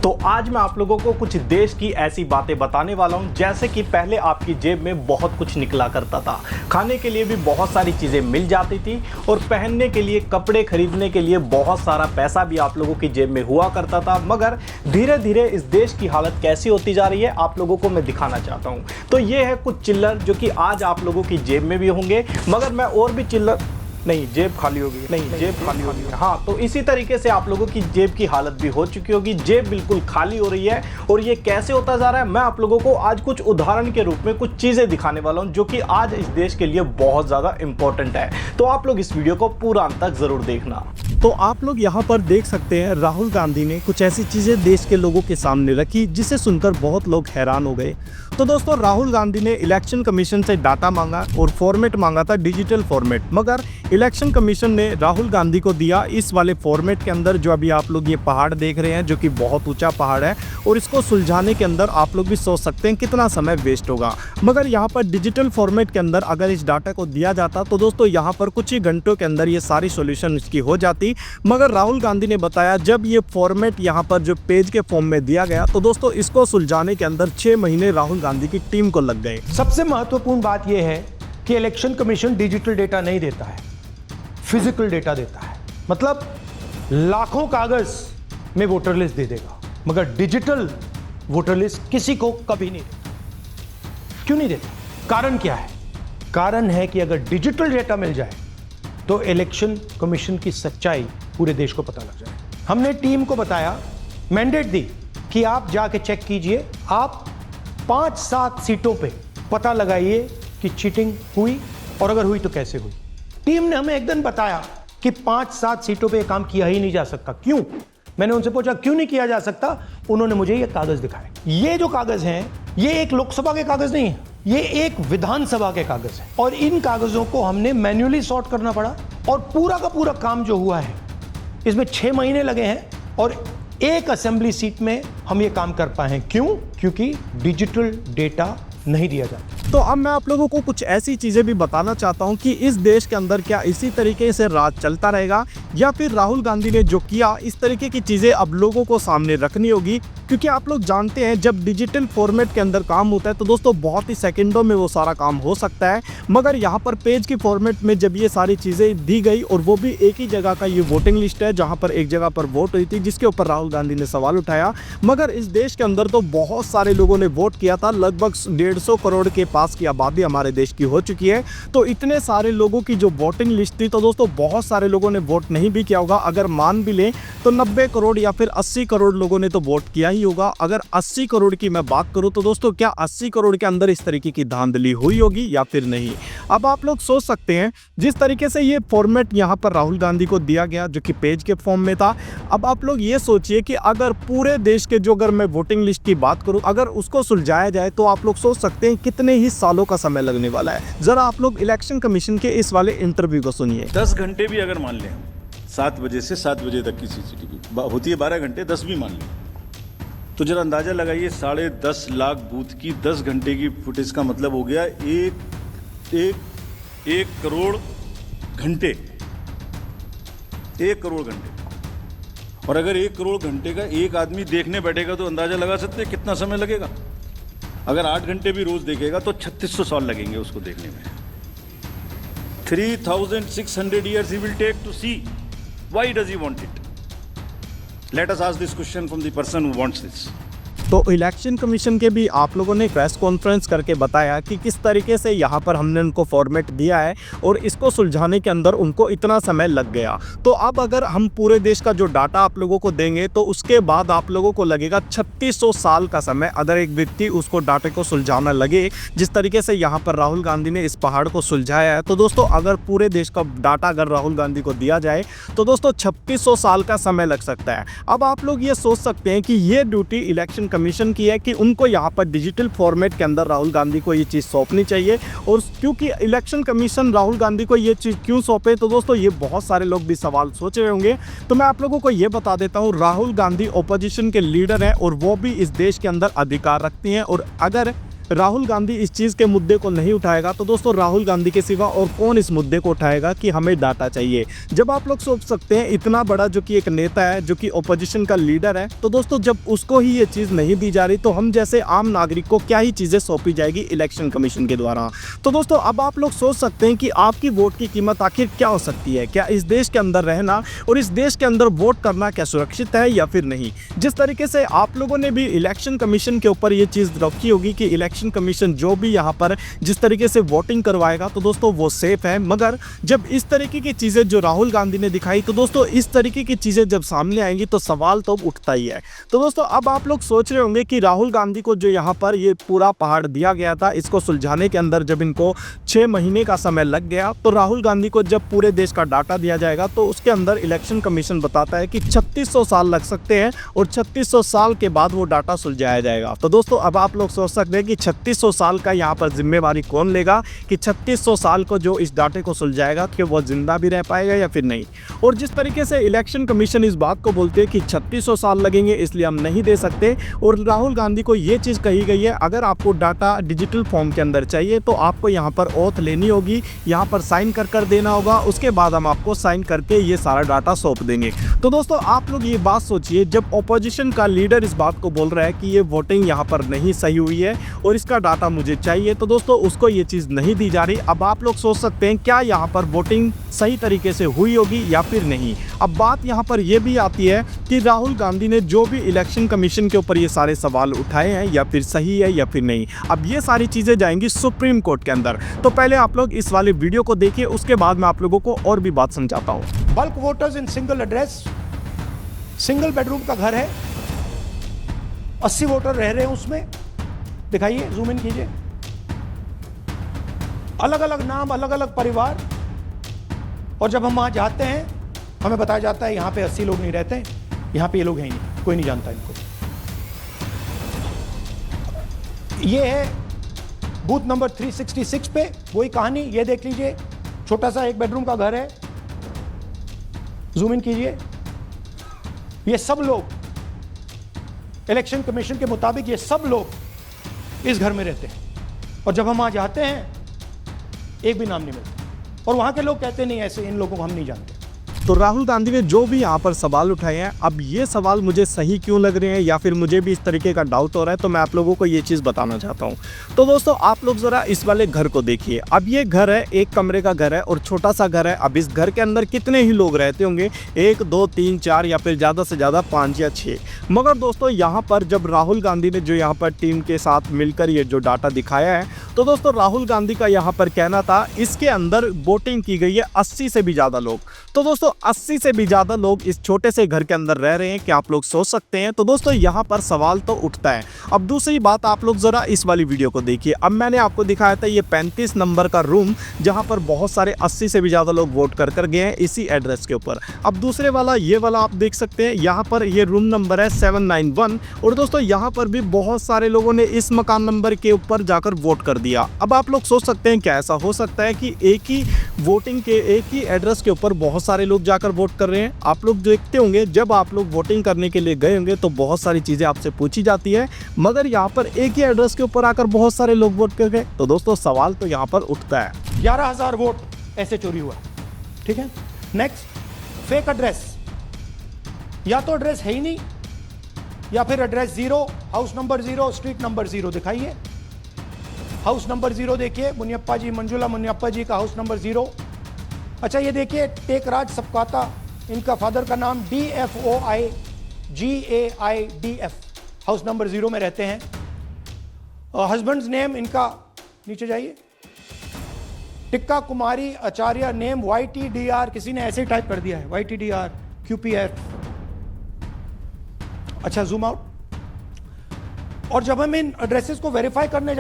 तो आज मैं आप लोगों को कुछ देश की ऐसी बातें बताने वाला हूं, जैसे कि पहले आपकी जेब में बहुत कुछ निकला करता था, खाने के लिए भी बहुत सारी चीज़ें मिल जाती थी और पहनने के लिए, कपड़े खरीदने के लिए बहुत सारा पैसा भी आप लोगों की जेब में हुआ करता था। मगर धीरे धीरे इस देश की हालत कैसी होती जा रही है आप लोगों को मैं दिखाना चाहता हूँ। तो ये है कुछ चिल्लर जो कि आज आप लोगों की जेब में भी होंगे, मगर मैं और भी चिल्लर नहीं, जेब खाली होगी, नहीं जेब खाली होगी। हाँ, तो इसी तरीके से आप लोगों की जेब की हालत भी हो चुकी होगी, जेब बिल्कुल खाली हो रही है। और ये कैसे होता जा रहा है, मैं आप लोगों को आज कुछ उदाहरण के रूप में कुछ चीज़ें दिखाने वाला हूँ जो कि आज इस देश के लिए बहुत ज़्यादा इंपॉर्टेंट है। तो आप लोग इस वीडियो को पूरा अंत तक ज़रूर देखना। तो आप लोग यहाँ पर देख सकते हैं, राहुल गांधी ने कुछ ऐसी चीज़ें देश के लोगों के सामने रखी जिसे सुनकर बहुत लोग हैरान हो गए। तो दोस्तों, राहुल गांधी ने इलेक्शन कमीशन से डाटा मांगा और फॉर्मेट मांगा था, डिजिटल फॉर्मेट। मगर इलेक्शन कमीशन ने राहुल गांधी को दिया इस वाले फॉर्मेट के अंदर, जो अभी आप लोग ये पहाड़ देख रहे हैं, जो कि बहुत ऊंचा पहाड़ है। और इसको सुलझाने के अंदर आप लोग भी सोच सकते हैं कितना समय वेस्ट होगा। मगर यहाँ पर डिजिटल फॉर्मेट के अंदर अगर इस डाटा को दिया जाता तो दोस्तों यहाँ पर कुछ ही घंटों के अंदर ये सारी सॉल्यूशन इसकी हो जाती। मगर राहुल गांधी ने बताया, जब ये फॉर्मेट यहाँ पर जो पेज के फॉर्म में दिया गया तो दोस्तों इसको सुलझाने के अंदर 6 महीने राहुल गांधी की टीम को लग गए। सबसे महत्वपूर्ण बात यह है कि इलेक्शन कमीशन डिजिटल डेटा नहीं देता है, फिजिकल डेटा देता है। मतलब लाखों कागज में वोटर लिस्ट दे देगा, मगर डिजिटल वोटर लिस्ट किसी को कभी नहीं देता। क्यों नहीं देता? कारण क्या है? कारण है कि अगर डिजिटल डेटा मिल जाए तो इलेक्शन कमीशन की सच्चाई पूरे देश को पता लग जाए। हमने टीम को बताया, मैंडेट दी कि आप जाके चेक कीजिए, आप 5-7 सीटों पे पता लगाइए कि चीटिंग हुई और अगर हुई तो कैसे हुई। टीम ने हमें एक दिन बताया कि 5-7 सीटों पे काम किया ही नहीं जा सकता। क्यों? मैंने उनसे पूछा क्यों नहीं किया जा सकता। उन्होंने मुझे ये कागज दिखाए। ये जो कागज हैं, ये एक लोकसभा के कागज नहीं है, ये एक विधानसभा के कागज है। और इन कागजों को हमने मैन्युअली सॉर्ट करना पड़ा और पूरा का पूरा काम जो हुआ है इसमें 6 महीने लगे हैं और एक असेंबली सीट में हम ये काम कर पाए हैं। क्यों? क्योंकि डिजिटल डेटा नहीं दिया जाता। तो अब मैं आप लोगों को कुछ ऐसी चीज़ें भी बताना चाहता हूं कि इस देश के अंदर क्या इसी तरीके से राज चलता रहेगा या फिर राहुल गांधी ने जो किया इस तरीके की चीज़ें अब लोगों को सामने रखनी होगी। क्योंकि आप लोग जानते हैं, जब डिजिटल फॉर्मेट के अंदर काम होता है तो दोस्तों बहुत ही सेकंडों में वो सारा काम हो सकता है। मगर यहाँ पर पेज की फॉर्मेट में जब ये सारी चीज़ें दी गई और वो भी एक ही जगह का ये वोटिंग लिस्ट है जहाँ पर एक जगह पर वोट हुई थी, जिसके ऊपर राहुल गांधी ने सवाल उठाया। मगर इस देश के अंदर तो बहुत सारे लोगों ने वोट किया था, लगभग 150 करोड़ के पास की आबादी हमारे देश की हो चुकी है। तो इतने सारे लोगों की जो वोटिंग लिस्ट थी तो दोस्तों बहुत सारे लोगों ने वोट नहीं भी किया होगा। अगर मान भी लें तो 90 करोड़ या फिर 80 करोड़ लोगों ने तो वोट किया ही होगा। अगर 80 करोड़ की मैं बात करूं तो दोस्तों क्या 80 करोड़ के अंदर इस तरीके की धांधली हुई होगी या फिर नहीं? अब आप लोग सोच सकते हैं, जिस तरीके से ये फॉर्मेट यहाँ पर राहुल गांधी को दिया गया जो कि पेज के फॉर्म में था, अब आप लोग ये सोचिए कि अगर पूरे देश के जो, अगर मैं वोटिंग लिस्ट की बात करूं, अगर उसको सुलझाया जाए तो आप लोग सोच सकते हैं कितने ही सालों का समय लगने वाला है। जरा आप लोग इलेक्शन कमीशन के इस वाले इंटरव्यू को सुनिए। 10 घंटे भी अगर मान लें, 7 बजे से 7 बजे तक की सीसीटीवी होती है, 12 घंटे, 10 भी मान लें, तो जरा अंदाजा लगाइए 10.5 लाख बूथ की 10 घंटे की फुटेज का मतलब हो गया 1 करोड़ घंटे। 1 करोड़ घंटे। और अगर 1 करोड़ घंटे का एक आदमी देखने बैठेगा तो अंदाजा लगा सकते हैं कितना समय लगेगा। अगर 8 घंटे भी रोज देखेगा तो 3600 साल लगेंगे उसको देखने में। 3600 years he will take to see. Why does he want it? Let us ask this question from the person who wants this. तो इलेक्शन कमीशन के भी आप लोगों ने प्रेस कॉन्फ्रेंस करके बताया कि किस तरीके से यहाँ पर हमने उनको फॉर्मेट दिया है और इसको सुलझाने के अंदर उनको इतना समय लग गया। तो अब अगर हम पूरे देश का जो डाटा आप लोगों को देंगे तो उसके बाद आप लोगों को लगेगा 3600 साल का समय, अगर एक व्यक्ति उसको डाटे को सुलझाना लगे जिस तरीके से यहाँ पर राहुल गांधी ने इस पहाड़ को सुलझाया है। तो दोस्तों अगर पूरे देश का डाटा अगर राहुल गांधी को दिया जाए तो दोस्तों 3600 साल का समय लग सकता है। अब आप लोग ये सोच सकते हैं कि ये ड्यूटी इलेक्शन कमीशन की है कि उनको यहाँ पर डिजिटल फॉर्मेट के अंदर राहुल गांधी को ये चीज़ सौंपनी चाहिए। और क्योंकि इलेक्शन कमीशन राहुल गांधी को ये चीज़ क्यों सौंपे, तो दोस्तों ये बहुत सारे लोग भी सवाल सोच रहे होंगे। तो मैं आप लोगों को ये बता देता हूँ, राहुल गांधी ओपोजिशन के लीडर हैं और वो भी इस देश के अंदर अधिकार रखती हैं। और अगर राहुल गांधी इस चीज़ के मुद्दे को नहीं उठाएगा तो दोस्तों राहुल गांधी के सिवा और कौन इस मुद्दे को उठाएगा कि हमें डाटा चाहिए। जब आप लोग सोच सकते हैं इतना बड़ा जो कि एक नेता है, जो कि ओपोजिशन का लीडर है, तो दोस्तों जब उसको ही ये चीज़ नहीं दी जा रही तो हम जैसे आम नागरिक को क्या ही चीज़ें सौंपी जाएगी इलेक्शन कमीशन के द्वारा। तो दोस्तों अब आप लोग सोच सकते हैं कि आपकी वोट की कीमत आखिर क्या हो सकती है। क्या इस देश के अंदर रहना और इस देश के अंदर वोट करना क्या सुरक्षित है या फिर नहीं। जिस तरीके से आप लोगों ने भी इलेक्शन कमीशन के ऊपर ये चीज़ रखी होगी कि इलेक्शन कमीशन जो भी यहाँ पर जिस तरीके से वोटिंग करवाएगा तो दोस्तों वो सेफ है, मगर जब इस तरीके की चीज़ें जो राहुल गांधी ने दिखाई तो दोस्तों इस तरीके की चीज़ें जब सामने आएंगी तो सवाल तो उठता ही है। तो दोस्तों अब आप लोग सोच रहे होंगे कि राहुल गांधी को जो यहाँ पर ये पूरा पहाड़ दिया गया था, इसको सुलझाने के अंदर जब इनको 6 महीने का समय लग गया, तो राहुल गांधी को जब पूरे देश का डाटा दिया जाएगा तो उसके अंदर इलेक्शन कमीशन बताता है कि 3600 साल लग सकते हैं और 3600 साल के बाद वो डाटा सुलझाया जाएगा। तो दोस्तों अब आप लोग सोच सकते हैं कि 3600 साल का यहाँ पर जिम्मेवारी कौन लेगा कि 3600 साल को जो इस डाटे को सुलझाएगा कि वो जिंदा भी रह पाएगा या फिर नहीं। और जिस तरीके से इलेक्शन कमीशन इस बात को बोलते हैं कि 3600 साल लगेंगे इसलिए हम नहीं दे सकते, और राहुल गांधी को ये चीज़ कही गई है अगर आपको डाटा डिजिटल फॉर्म के अंदर चाहिए तो आपको यहाँ पर ओथ लेनी होगी, यहाँ पर साइन कर देना होगा, उसके बाद हम आपको साइन करके ये सारा डाटा सौंप देंगे। तो दोस्तों आप लोग ये बात सोचिए, जब ओपोजिशन का लीडर इस बात को बोल रहा है कि ये वोटिंग यहाँ पर नहीं सही हुई है और इसका डाटा मुझे चाहिए, तो दोस्तों उसको ये चीज़ नहीं दी जा रही। अब आप लोग सोच सकते हैं क्या यहाँ पर वोटिंग सही तरीके से हुई होगी या फिर नहीं। अब बात यहाँ पर यह भी आती है कि राहुल गांधी ने जो भी इलेक्शन कमीशन के ऊपर ये सारे सवाल उठाए हैं या फिर सही है या फिर नहीं। अब ये सारी चीज़ें जाएंगी सुप्रीम कोर्ट के अंदर। तो पहले आप लोग इस वाले वीडियो को देखिए, उसके बाद मैं आप लोगों को और भी बात समझाता हूँ। Bulk voters in single address, single bedroom का घर है, 80 वोटर रह रहे हैं उसमें, दिखाइए, जूम इन कीजिए, अलग अलग नाम, अलग अलग परिवार। और जब हम वहां जाते हैं हमें बताया जाता है यहाँ पे 80 लोग नहीं रहते, यहाँ पे ये लोग हैं ही नहीं, कोई नहीं जानता इनको। ये है बूथ नंबर 366 पे वही कहानी, ये देख लीजिए, छोटा सा एक बेडरूम का घर है, जूम इन कीजिए। ये सब लोग इलेक्शन कमीशन के मुताबिक ये सब लोग इस घर में रहते हैं, और जब हम वहां जाते हैं एक भी नाम नहीं मिलता, और वहां के लोग कहते नहीं ऐसे, इन लोगों को हम नहीं जानते। तो राहुल गांधी ने जो भी यहाँ पर सवाल उठाए हैं, अब ये सवाल मुझे सही क्यों लग रहे हैं या फिर मुझे भी इस तरीके का डाउट हो रहा है, तो मैं आप लोगों को ये चीज़ बताना चाहता हूँ। तो दोस्तों आप लोग ज़रा इस वाले घर को देखिए। अब ये घर है, एक कमरे का घर है और छोटा सा घर है। अब इस घर के अंदर कितने ही लोग रहते होंगे, 1 2 3 4 या फिर ज़्यादा से ज़्यादा 5 या 6। मगर दोस्तों यहाँ पर जब राहुल गांधी ने जो यहाँ पर टीम के साथ मिलकर ये जो डाटा दिखाया है, तो दोस्तों राहुल गांधी का यहाँ पर कहना था इसके अंदर वोटिंग की गई है 80 से भी ज़्यादा लोग। तो दोस्तों 80 से भी ज़्यादा लोग इस छोटे से घर के अंदर रह रहे हैं, क्या आप लोग सोच सकते हैं। तो दोस्तों यहाँ पर सवाल तो उठता है। अब दूसरी बात, आप लोग ज़रा इस वाली वीडियो को देखिए। अब मैंने आपको दिखाया था ये 35 नंबर का रूम, जहाँ पर बहुत सारे 80 से भी ज़्यादा लोग वोट कर गए हैं इसी एड्रेस के ऊपर। अब दूसरे वाला ये वाला आप देख सकते हैं, यहाँ पर ये रूम नंबर है 791, और दोस्तों यहाँ पर भी बहुत सारे लोगों ने इस मकान नंबर के ऊपर जाकर वोट कर दिया। अब आप लोग सोच सकते हैं क्या ऐसा हो सकता है कि एक ही वोटिंग के एक ही एड्रेस के ऊपर बहुत सारे लोग जाकर वोट कर रहे हैं। आप लोग देखते होंगे जब आप लोग वोटिंग करने के लिए गए होंगे तो बहुत सारी चीज़ें आपसे पूछी जाती है, मगर यहाँ पर एक ही एड्रेस के ऊपर आकर बहुत सारे लोग वोट कर गए। तो दोस्तों सवाल तो यहाँ पर उठता है। 11,000 वोट ऐसे चोरी हुआ, ठीक है। नेक्स्ट, फेक एड्रेस, या तो एड्रेस है ही नहीं या फिर address 0, house number 0, street number 0। दिखाइए हाउस नंबर 0, देखिए मुनियप्पा जी, मंजुला मुनियप्पा जी का हाउस नंबर 0। अच्छा ये देखिए टेकराज सपकाता, इनका फादर का नाम DFOIGAIDF, हाउस नंबर 0 में रहते हैं। हस्बैंड्स नेम इनका, नीचे जाइए, टिक्का कुमारी आचार्य, नेम YTDR, किसी ने ऐसे ही टाइप कर दिया है YTDR QPF। अच्छा जूम आउट। और जब हम इन एड्रेसेस को वेरीफाई करने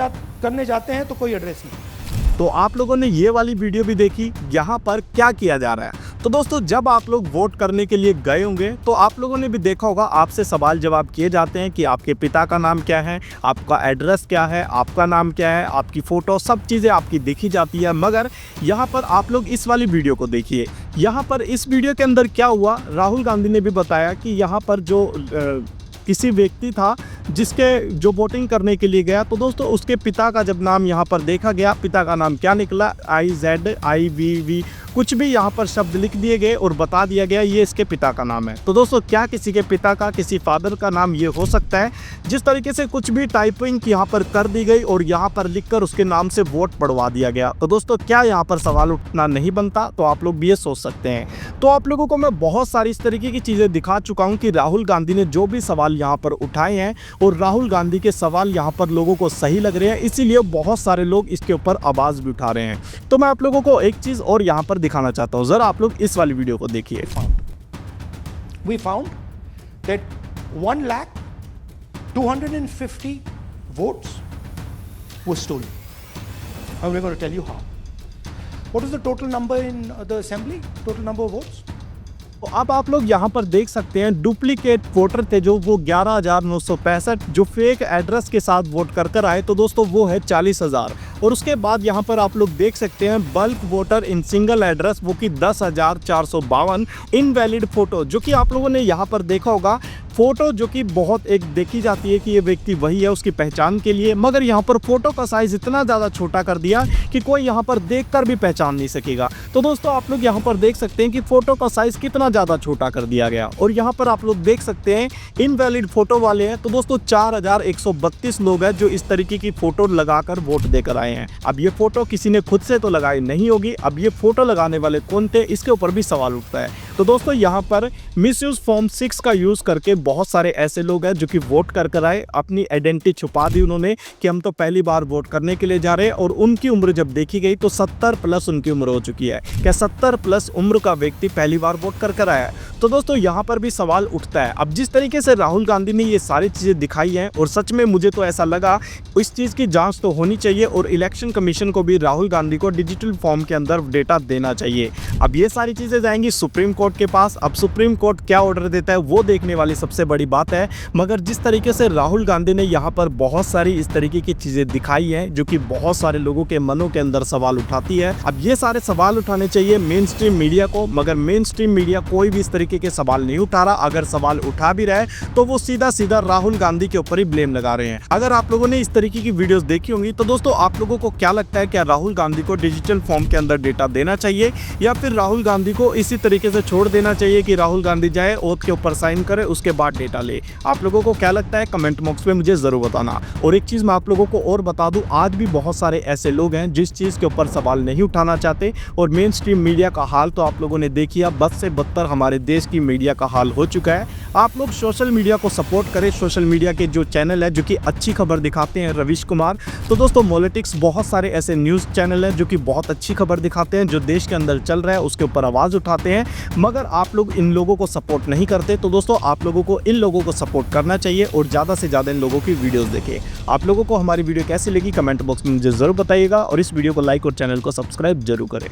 जाते हैं तो कोई एड्रेस नहीं। तो आप लोगों ने ये वाली वीडियो भी देखी, यहाँ पर क्या किया जा रहा है। तो दोस्तों जब आप लोग वोट करने के लिए गए होंगे तो आप लोगों ने भी देखा होगा, आपसे सवाल जवाब किए जाते हैं कि आपके पिता का नाम क्या है, आपका एड्रेस क्या है, आपका नाम क्या है, आपकी फ़ोटो, सब चीज़ें आपकी देखी जाती है। मगर यहाँ पर आप लोग इस वाली वीडियो को देखिए। यहाँ पर इस वीडियो के अंदर क्या हुआ, राहुल गांधी ने भी बताया कि यहाँ पर जो किसी व्यक्ति था जिसके जो वोटिंग करने के लिए गया, तो दोस्तों उसके पिता का जब नाम यहाँ पर देखा गया, पिता का नाम क्या निकला, IZIVV कुछ भी यहाँ पर शब्द लिख दिए गए और बता दिया गया ये इसके पिता का नाम है। तो दोस्तों क्या किसी के पिता का, किसी फादर का नाम ये हो सकता है? जिस तरीके से कुछ भी टाइपिंग यहाँ पर कर दी गई और यहाँ पर लिखकर उसके नाम से वोट पड़वा दिया गया, तो दोस्तों क्या यहाँ पर सवाल उठना नहीं बनता? तो आप लोग भी ये सोच सकते हैं। तो आप लोगों को मैं बहुत सारी इस तरीके की चीज़ें दिखा चुका हूँ कि राहुल गांधी ने जो भी सवाल यहाँ पर उठाए हैं और राहुल गांधी के सवाल यहाँ पर लोगों को सही लग रहे हैं, इसीलिए बहुत सारे लोग इसके ऊपर आवाज़ भी उठा रहे हैं। तो मैं आप लोगों को एक चीज़ और यहाँ पर दिखाना चाहता हूँ, ज़रा आप लोग इस वाली वीडियो को देखिए। We found that 1,250,000 votes were stolen. And we're going to tell you how. What is the total number in the assembly? Total number of votes? तो अब आप लोग यहाँ पर देख सकते हैं डुप्लीकेट वोटर थे जो वो 11,965 जो फेक एड्रेस के साथ वोट कर आए, तो दोस्तों वो है 40,000। और उसके बाद यहाँ पर आप लोग देख सकते हैं bulk voter in single address वो कि 10,452 इनवैलिड फोटो, जो कि आप लोगों ने यहाँ पर देखा होगा फोटो जो कि बहुत एक देखी जाती है कि ये व्यक्ति वही है उसकी पहचान के लिए, मगर यहाँ पर फोटो का साइज इतना ज़्यादा छोटा कर दिया कि कोई यहाँ पर देखकर भी पहचान नहीं सकेगा। तो दोस्तों आप लोग यहाँ पर देख सकते हैं कि फोटो का साइज कितना ज़्यादा छोटा कर दिया गया। और यहाँ पर आप लोग देख सकते हैं इनवैलिड फोटो वाले हैं, तो दोस्तों 4,132 लोग हैं जो इस तरीके की फोटो लगाकर वोट देकर आए हैं। अब ये फोटो किसी ने खुद से तो लगाई नहीं होगी, अब ये फोटो लगाने वाले कौन थे इसके ऊपर भी सवाल उठता है। तो दोस्तों यहाँ पर मिसयूज फॉर्म 6 का यूज़ करके बहुत सारे ऐसे लोग हैं जो कि वोट कर आए, अपनी आइडेंटिटी छुपा दी उन्होंने कि हम तो पहली बार वोट करने के लिए जा रहे हैं। और उनकी उम्र जब देखी गई तो 70 प्लस उनकी उम्र हो चुकी है। क्या 70 प्लस उम्र का व्यक्ति पहली बार वोट कर आया है? तो दोस्तों यहाँ पर भी सवाल उठता है। अब जिस तरीके से राहुल गांधी ने ये सारी चीज़ें दिखाई हैं, और सच में मुझे तो ऐसा लगा इस चीज़ की जांच तो होनी चाहिए और इलेक्शन कमीशन को भी राहुल गांधी को डिजिटल फॉर्म के अंदर डेटा देना चाहिए। अब ये सारी चीज़ें जाएंगी सुप्रीम कोर्ट के पास। अब सुप्रीम कोर्ट क्या ऑर्डर देता है वो देखने वाली सबसे बड़ी बात है। मगर जिस तरीके से राहुल गांधी ने यहाँ पर बहुत सारी इस तरीके की चीज़ें दिखाई हैं जो कि बहुत सारे लोगों के मनों के अंदर सवाल उठाती है। अब ये सारे सवाल उठाने चाहिए मेन स्ट्रीम मीडिया को, मगर मेन स्ट्रीम मीडिया कोई भी इस तरीके के सवाल नहीं उठा रहा। अगर सवाल उठा भी रहा है तो वो सीधा सीधा राहुल गांधी के ऊपर ही ब्लेम लगा रहे हैं। अगर आप लोगों ने इस तरीके की वीडियोस देखी होंगी तो दोस्तों आप लोगों को क्या लगता है, क्या राहुल गांधी को डिजिटल फॉर्म के अंदर डेटा देना चाहिए या फिर राहुल गांधी को इसी तरीके से छोड़ देना चाहिए कि राहुल गांधी जाए ओथ के ऊपर साइन करे उसके बाद डेटा ले? आप लोगों को क्या लगता है कमेंट बॉक्स में मुझे जरूर बताना। और एक चीज मैं आप लोगों को और बता दूं, आज भी बहुत सारे ऐसे लोग हैं जिस चीज के ऊपर सवाल नहीं उठाना चाहते। और मेन स्ट्रीम मीडिया का हाल तो आप लोगों ने देखिए, बद से बदतर हमारे देश की मीडिया का हाल हो चुका है। आप लोग सोशल मीडिया को सपोर्ट करें। सोशल मीडिया के जो चैनल है जो कि अच्छी खबर दिखाते हैं, रवीश कुमार, तो दोस्तों मोलिटिक्स, बहुत सारे ऐसे न्यूज़ चैनल हैं जो कि बहुत अच्छी खबर दिखाते हैं, जो देश के अंदर चल रहा है उसके ऊपर आवाज़ उठाते हैं। मगर आप लोग इन लोगों को सपोर्ट नहीं करते। तो दोस्तों आप लोगों को इन लोगों को सपोर्ट करना चाहिए और ज़्यादा से ज़्यादा इन लोगों की वीडियोस देखें। आप लोगों को हमारी वीडियो कैसी लगी कमेंट बॉक्स में मुझे ज़रूर बताइएगा और इस वीडियो को लाइक और चैनल को सब्सक्राइब जरूर करें।